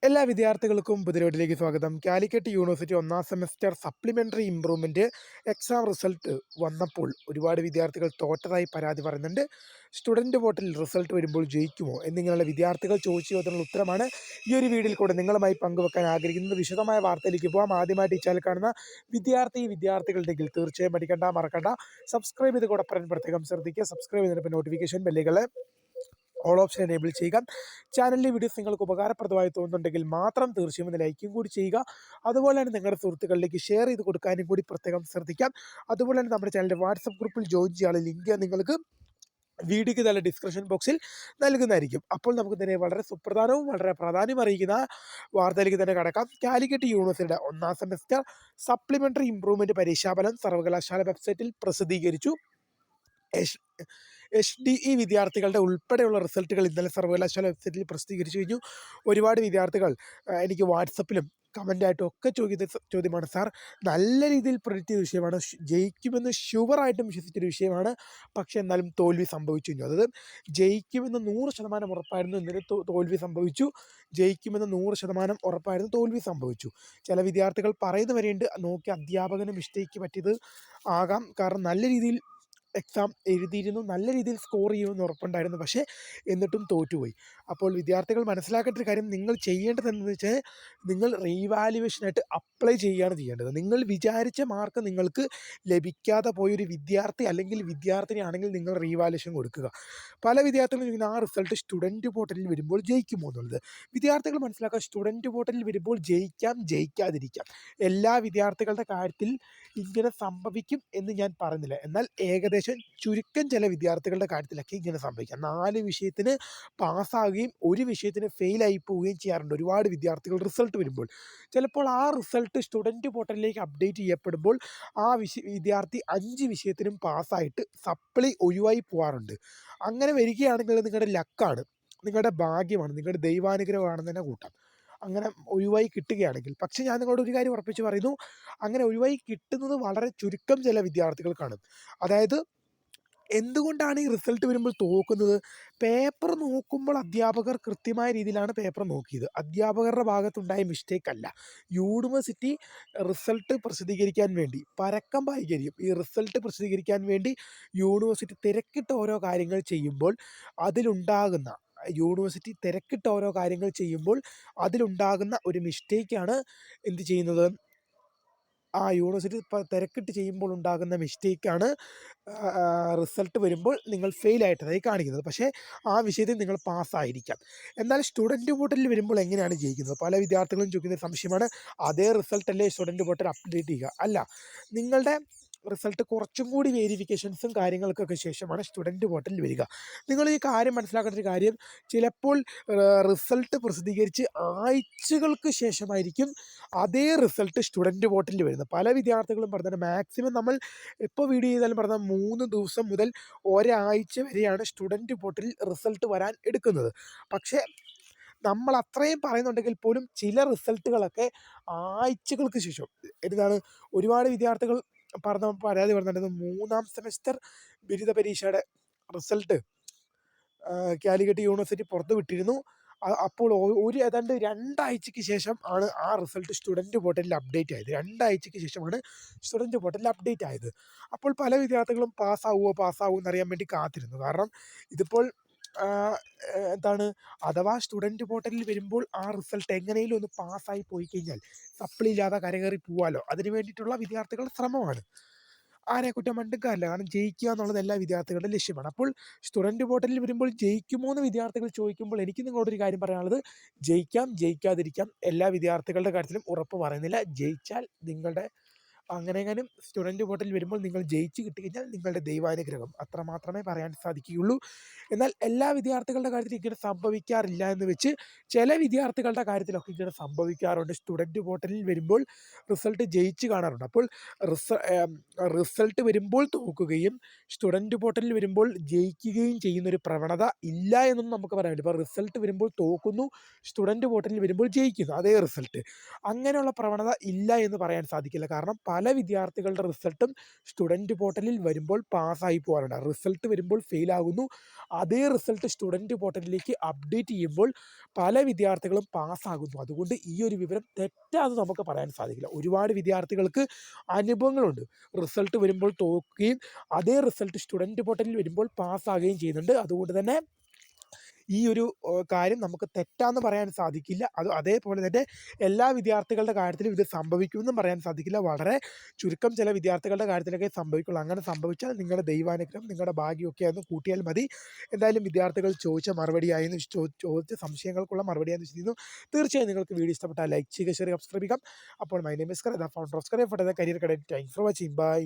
എല്ലാ വിദ്യാർത്ഥികൾക്കും പുതിയവരിലേക്ക് സ്വാഗതം. കാലിക്കറ്റ് യൂണിവേഴ്സിറ്റി ഒന്നാം semester supplementary improvement exam result വന്നപ്പോൾ ഒരുപാട് വിദ്യാർത്ഥികൾ തോറ്റതായി പരാതി പറയുന്നുണ്ട്. സ്റ്റുഡന്റ് വോട്ടിൽ റിസൾട്ട് വരുമ്പോൾ ജയിക്കുമോ എന്നിങ്ങനെയുള്ള വിദ്യാർത്ഥികൾ ചോദിച്ച ചോദ്യത്തിനുള്ള ഉത്തരമാണ് ഈ ഒരു വീഡിയോയിൽ കൂടെ നിങ്ങളുമായി പങ്കുവെക്കാൻ ആഗ്രഹിക്കുന്നത്. വിശദമായ വാർത്തയിലേക്ക് പോകാം. ആദ്യമായിട്ട് ഈ ചാനൽ കാണുന്ന വിദ്യാർത്ഥികളുണ്ടെങ്കിൽ തീർച്ചയായും പഠിക്കണ്ട, മറക്കണ്ട, സബ്സ്ക്രൈബ് ചെയ്ത് കൂടെ പ്രത്യേകം ശ്രദ്ധിക്കുക. സബ്സ്ക്രൈബ് ചെയ്തതിന് നോട്ടിഫിക്കേഷൻ ബെല്ലുകളെ ഓൾ ഓപ്ഷൻ എനേബിൾ ചെയ്യുക. ചാനലിലെ വീഡിയോസ് നിങ്ങൾക്ക് ഉപകാരപ്രദമായി തോന്നുന്നുണ്ടെങ്കിൽ മാത്രം തീർച്ചയായും ഒന്ന് ലൈക്കും കൂടി ചെയ്യുക. അതുപോലെ തന്നെ നിങ്ങളുടെ സുഹൃത്തുക്കളിലേക്ക് ഷെയർ ചെയ്ത് കൊടുക്കാനും കൂടി പ്രത്യേകം ശ്രദ്ധിക്കാം. അതുപോലെ തന്നെ നമ്മുടെ ചാനലിൻ്റെ വാട്സപ്പ് ഗ്രൂപ്പിൽ ജോയിൻ ചെയ്യാനുള്ള ലിങ്ക് നിങ്ങൾക്ക് വീഡിയോയ്ക്ക് നല്ല ഡിസ്ക്രിപ്ഷൻ ബോക്സിൽ നൽകുന്നതായിരിക്കും. അപ്പോൾ നമുക്ക് തന്നെ വളരെ സുപ്രധാനവും വളരെ പ്രാധാന്യം അറിയിക്കുന്ന വാർത്തയിലേക്ക് തന്നെ കടക്കാം. കാലിക്കറ്റ് യൂണിവേഴ്സിറ്റിയുടെ ഒന്നാം സെമസ്റ്റർ സപ്ലിമെന്ററി ഇംപ്രൂവ്മെന്റ് പരീക്ഷാഫലം സർവകലാശാല വെബ്സൈറ്റിൽ പ്രസിദ്ധീകരിച്ചു. HDE വിദ്യാർത്ഥികളുടെ ഉൾപ്പെടെയുള്ള റിസൾട്ടുകൾ ഇന്നലെ സർവകലാശാല വെബ്സൈറ്റിൽ പ്രസിദ്ധീകരിച്ചു കഴിഞ്ഞു. ഒരുപാട് വിദ്യാർത്ഥികൾ എനിക്ക് വാട്സപ്പിലും കമൻ്റായിട്ടും ഒക്കെ ചോദ്യമാണ്, സാർ നല്ല രീതിയിൽ പ്രൊഡിക്റ്റ് ചെയ്ത വിഷയമാണ്, ജയിക്കുമെന്ന് ഷുവറായിട്ടും വിശ്വസിച്ചൊരു വിഷയമാണ്, പക്ഷേ എന്നാലും തോൽവി സംഭവിച്ചു കഴിഞ്ഞു. അതായത് ജയിക്കുമെന്ന് 100% ഉറപ്പായിരുന്നു, ഇന്നലെ തോൽവി സംഭവിച്ചു. ജയിക്കുമെന്ന് 100% ഉറപ്പായിരുന്നു, തോൽവി സംഭവിച്ചു. ചില വിദ്യാർത്ഥികൾ പറയുന്നവരെയുണ്ട്, നോക്കി അധ്യാപകന് മിസ്റ്റേക്ക് പറ്റിയത് ആകാം, കാരണം നല്ല രീതിയിൽ എക്സാം എഴുതിയിരുന്നു, നല്ല രീതിയിൽ സ്കോർ ചെയ്യുമെന്ന് ഉറപ്പുണ്ടായിരുന്നു, പക്ഷേ എന്നിട്ടും തോറ്റുപോയി. അപ്പോൾ വിദ്യാർത്ഥികൾ മനസ്സിലാക്കേണ്ട ഒരു കാര്യം, നിങ്ങൾ ചെയ്യേണ്ടത് എന്താണെന്ന് വെച്ചാൽ നിങ്ങൾ റീവാലുവേഷനായിട്ട് അപ്ലൈ ചെയ്യുകയാണ് ചെയ്യേണ്ടത്. നിങ്ങൾ വിചാരിച്ച മാർക്ക് നിങ്ങൾക്ക് ലഭിക്കാതെ പോയൊരു വിദ്യാർത്ഥി അല്ലെങ്കിൽ വിദ്യാർത്ഥിനി ആണെങ്കിൽ നിങ്ങൾ റീവാലുവേഷൻ കൊടുക്കുക. പല വിദ്യാർത്ഥികളും ചോദിക്കുന്ന ആ റിസൾട്ട് സ്റ്റുഡൻറ്റ് പോർട്ടലിൽ വരുമ്പോൾ ജയിക്കുമോ എന്നുള്ളത്. വിദ്യാർത്ഥികൾ മനസ്സിലാക്കുക, സ്റ്റുഡൻറ്റ് പോർട്ടലിൽ വരുമ്പോൾ ജയിക്കാം, ജയിക്കാതിരിക്കാം. എല്ലാ വിദ്യാർത്ഥികളുടെ കാര്യത്തിൽ ഇങ്ങനെ സംഭവിക്കും എന്ന് ഞാൻ പറയുന്നില്ല, എന്നാൽ ഏകദേശം ചുരുക്കം ചില വിദ്യാർത്ഥികളുടെ കാര്യത്തിലൊക്കെ ഇങ്ങനെ സംഭവിക്കാം. 4 വിഷയത്തിന് പാസ്സാകുകയും 1 വിഷയത്തിന് ഫെയിലായി പോവുകയും ചെയ്യാറുണ്ട് ഒരുപാട് വിദ്യാർത്ഥികൾ റിസൾട്ട് വരുമ്പോൾ. ചിലപ്പോൾ ആ റിസൾട്ട് സ്റ്റുഡൻറ്റ് പോർട്ടലിലേക്ക് അപ്ഡേറ്റ് ചെയ്യപ്പെടുമ്പോൾ ആ വിദ്യാർത്ഥി 5 വിഷയത്തിനും പാസ്സായിട്ട് സപ്ലി ഒഴിവായി പോകാറുണ്ട്. അങ്ങനെ വരികയാണെങ്കിൽ നിങ്ങളുടെ ലക്കാണ്, നിങ്ങളുടെ ഭാഗ്യമാണ്, നിങ്ങളുടെ ദൈവാനുഗ്രഹമാണെന്ന് തന്നെ കൂട്ടാം, അങ്ങനെ ഒഴിവായി കിട്ടുകയാണെങ്കിൽ. പക്ഷേ ഞാൻ നിങ്ങളോട് ഒരു കാര്യം ഉറപ്പിച്ച് പറയുന്നു, അങ്ങനെ ഒഴിവായി കിട്ടുന്നത് വളരെ ചുരുക്കം ചില വിദ്യാർത്ഥികൾക്കാണ്. അതായത് എന്തുകൊണ്ടാണ് ഈ റിസൾട്ട് വരുമ്പോൾ തോക്കുന്നത്? പേപ്പർ നോക്കുമ്പോൾ അധ്യാപകർ കൃത്യമായ രീതിയിലാണ് പേപ്പർ നോക്കിയത്. അധ്യാപകരുടെ ഭാഗത്തുണ്ടായ മിസ്റ്റേക്ക് അല്ല. യൂണിവേഴ്സിറ്റി റിസൾട്ട് പ്രസിദ്ധീകരിക്കാൻ വേണ്ടി പരക്കം പായികരിക്കും. ഈ റിസൾട്ട് പ്രസിദ്ധീകരിക്കാൻ വേണ്ടി യൂണിവേഴ്സിറ്റി തിരക്കിട്ട ഓരോ കാര്യങ്ങൾ ചെയ്യുമ്പോൾ അതിലുണ്ടാകുന്ന അതിലുണ്ടാകുന്ന ഒരു മിസ്റ്റേക്കാണ് എന്ത് ചെയ്യുന്നത്, ആ യൂണിവേഴ്സിറ്റി തിരക്കിട്ട് ചെയ്യുമ്പോൾ ഉണ്ടാകുന്ന മിസ്റ്റേക്കാണ് റിസൾട്ട് വരുമ്പോൾ നിങ്ങൾ ഫെയിലായിട്ടതായി കാണിക്കുന്നത്. പക്ഷേ ആ വിഷയത്തിൽ നിങ്ങൾ പാസ്സായിരിക്കാം. എന്നാൽ സ്റ്റുഡൻറ്റ് പോർട്ടലിൽ വരുമ്പോൾ എങ്ങനെയാണ് ജയിക്കുന്നത്? പല വിദ്യാർത്ഥികളും ചോദിക്കുന്ന സംശയമാണ്. അതേ റിസൾട്ടല്ലേ സ്റ്റുഡൻറ്റ് പോർട്ടൽ അപ്ഡേറ്റ് ചെയ്യുക? അല്ല, നിങ്ങളുടെ റിസൾട്ട് കുറച്ചും കൂടി വേരിഫിക്കേഷൻസും കാര്യങ്ങൾക്കൊക്കെ ശേഷമാണ് സ്റ്റുഡൻറ്റ് പോർട്ടലിൽ വരിക. നിങ്ങൾ ഈ കാര്യം മനസ്സിലാക്കേണ്ട ഒരു കാര്യം, ചിലപ്പോൾ റിസൾട്ട് പ്രസിദ്ധീകരിച്ച് ആഴ്ചകൾക്ക് ശേഷമായിരിക്കും അതേ റിസൾട്ട് സ്റ്റുഡൻറ്റ് പോർട്ടലിൽ വരുന്നത്. പല വിദ്യാർത്ഥികളും പറഞ്ഞത് മാക്സിമം നമ്മൾ എപ്പോൾ വീഡിയോ ചെയ്താലും പറഞ്ഞാൽ 3 ദിവസം മുതൽ ഒരാഴ്ച വരെയാണ് സ്റ്റുഡൻറ്റ് പോർട്ടലിൽ റിസൾട്ട് വരാൻ എടുക്കുന്നത്. പക്ഷേ നമ്മൾ അത്രയും പറയുന്നുണ്ടെങ്കിൽ പോലും ചില റിസൾട്ടുകളൊക്കെ ആഴ്ചകൾക്ക് ശേഷം എന്താണ്, ഒരുപാട് വിദ്യാർത്ഥികൾ പരാതി പറഞ്ഞിട്ടുണ്ടായിരുന്നു. 3ാം സെമസ്റ്റർ ബിരുദ പരീക്ഷയുടെ റിസൾട്ട് കാലിക്കറ്റ് യൂണിവേഴ്സിറ്റി പുറത്തു വിട്ടിരുന്നു. അപ്പോൾ ഏതാണ്ട് 2 ആഴ്ചയ്ക്ക് ശേഷം ആണ് ആ റിസൾട്ട് സ്റ്റുഡൻറ്റ് പോർട്ടലിൽ അപ്ഡേറ്റ് ആയത്. 2 ആഴ്ചയ്ക്ക് ശേഷമാണ് സ്റ്റുഡൻറ്റ് പോർട്ടലിൽ അപ്ഡേറ്റ് ആയത്. അപ്പോൾ പല വിദ്യാർത്ഥികളും പാസ്സാവുമോ എന്നറിയാൻ വേണ്ടി കാത്തിരുന്നു. കാരണം ഇതിപ്പോൾ എന്താണ്, അഥവാ സ്റ്റുഡൻറ്റ് പോർട്ടലിൽ വരുമ്പോൾ ആ റിസൾട്ട് എങ്ങനെയെങ്കിലും ഒന്ന് പാസ്സായി പോയി കഴിഞ്ഞാൽ സപ്ലി ഇല്ലാതെ കരകയറി പോവാലോ, അതിന് വേണ്ടിയിട്ടുള്ള വിദ്യാർത്ഥികളുടെ ശ്രമമാണ്. ആരെ കുറ്റം പറഞ്ഞിട്ടും കാര്യമില്ല, കാരണം ജയിക്കുക എന്നുള്ളത് എല്ലാ വിദ്യാർത്ഥികളുടെ ലക്ഷ്യമാണ്. അപ്പോൾ സ്റ്റുഡൻറ്റ് പോർട്ടലിൽ വരുമ്പോൾ ജയിക്കുമോ എന്ന് വിദ്യാർത്ഥികൾ ചോദിക്കുമ്പോൾ എനിക്ക് നിങ്ങളോടൊരു കാര്യം പറയാനുള്ളത്, ജയിക്കാം, ജയിക്കാതിരിക്കാം, എല്ലാ വിദ്യാർത്ഥികളുടെ കാര്യത്തിലും ഉറപ്പ് പറയുന്നില്ല. ജയിച്ചാൽ നിങ്ങളുടെ അങ്ങനെയെങ്ങാനും സ്റ്റുഡൻറ്റ് പോർട്ടലിൽ വരുമ്പോൾ നിങ്ങൾ ജയിച്ച് കിട്ടിക്കഴിഞ്ഞാൽ നിങ്ങളുടെ ദൈവാനുഗ്രഹം, അത്ര മാത്രമേ പറയാൻ സാധിക്കുകയുള്ളൂ. എന്നാൽ എല്ലാ വിദ്യാർത്ഥികളുടെ കാര്യത്തിൽ ഇങ്ങനെ സംഭവിക്കാറില്ല എന്ന് വെച്ച് ചില വിദ്യാർത്ഥികളുടെ കാര്യത്തിലൊക്കെ ഇങ്ങനെ സംഭവിക്കാറുണ്ട്. സ്റ്റുഡൻറ്റ് പോർട്ടലിൽ വരുമ്പോൾ റിസൾട്ട് ജയിച്ച് കാണാറുണ്ട്. അപ്പോൾ റിസൾട്ട് വരുമ്പോൾ തോക്കുകയും സ്റ്റുഡൻറ്റ് പോർട്ടലിൽ വരുമ്പോൾ ജയിക്കുകയും ചെയ്യുന്നൊരു പ്രവണത ഇല്ല എന്നൊന്നും നമുക്ക് പറയാൻ പറ്റില്ല. ഇപ്പോൾ റിസൾട്ട് വരുമ്പോൾ തോക്കുന്നു, സ്റ്റുഡൻറ്റ് പോർട്ടലിൽ വരുമ്പോൾ ജയിക്കുന്നു അതേ റിസൾട്ട്, അങ്ങനെയുള്ള പ്രവണത ഇല്ല എന്ന് പറയാൻ സാധിക്കില്ല. കാരണം പല വിദ്യാർത്ഥികളുടെ റിസൾട്ടും സ്റ്റുഡൻറ്റ് പോർട്ടലിൽ വരുമ്പോൾ പാസ്സായി പോകാറുണ്ട്. റിസൾട്ട് വരുമ്പോൾ ഫെയിലാകുന്നു. അതേ റിസൾട്ട് സ്റ്റുഡൻറ്റ് പോർട്ടലിലേക്ക് അപ്ഡേറ്റ് ചെയ്യുമ്പോൾ പല വിദ്യാർത്ഥികളും പാസ്സാകുന്നു. അതുകൊണ്ട് ഈ ഒരു വിവരം തെറ്റാന്ന് നമുക്ക് പറയാൻ സാധിക്കില്ല. ഒരുപാട് വിദ്യാർത്ഥികൾക്ക് അനുഭവങ്ങളുണ്ട്. റിസൾട്ട് വരുമ്പോൾ തോൽക്കുകയും അതേ റിസൾട്ട് സ്റ്റുഡൻറ്റ് പോർട്ടലിൽ വരുമ്പോൾ പാസ്സാകുകയും ചെയ്യുന്നുണ്ട്. അതുകൊണ്ട് തന്നെ ഈ ഒരു കാര്യം നമുക്ക് തെറ്റാന്ന് പറയാൻ സാധിക്കില്ല. അതേപോലെ തന്നെ എല്ലാ വിദ്യാർത്ഥികളുടെ കാര്യത്തിലും ഇത് സംഭവിക്കുമെന്നും പറയാൻ സാധിക്കില്ല. വളരെ ചുരുക്കം ചില വിദ്യാർത്ഥികളുടെ കാര്യത്തിലൊക്കെ സംഭവിക്കുള്ളൂ. അങ്ങനെ സംഭവിച്ചാൽ നിങ്ങളുടെ ദൈവാനുഗ്രഹം, നിങ്ങളുടെ ഭാഗ്യമൊക്കെ ഒന്ന് കൂട്ടിയാൽ മതി. എന്തായാലും വിദ്യാർത്ഥികൾ ചോദിച്ച മറുപടിയായെന്ന് ചോദിച്ച സംശയങ്ങൾക്കുള്ള മറുപടിയായെന്ന് വിശ്വസിക്കുന്നു. തീർച്ചയായും നിങ്ങൾക്ക് വീഡിയോ ഇഷ്ടപ്പെട്ടാൽ ലൈക്ക് ചെയ്യുക, ഷെയർ ചെയ്യുക, സബ്സ്ക്രൈബ് ചെയ്യുക. അപ്പോൾ മൈ നെയിം ഈസ് കർ, the founder of career for the career academy. Thanks for watching. By.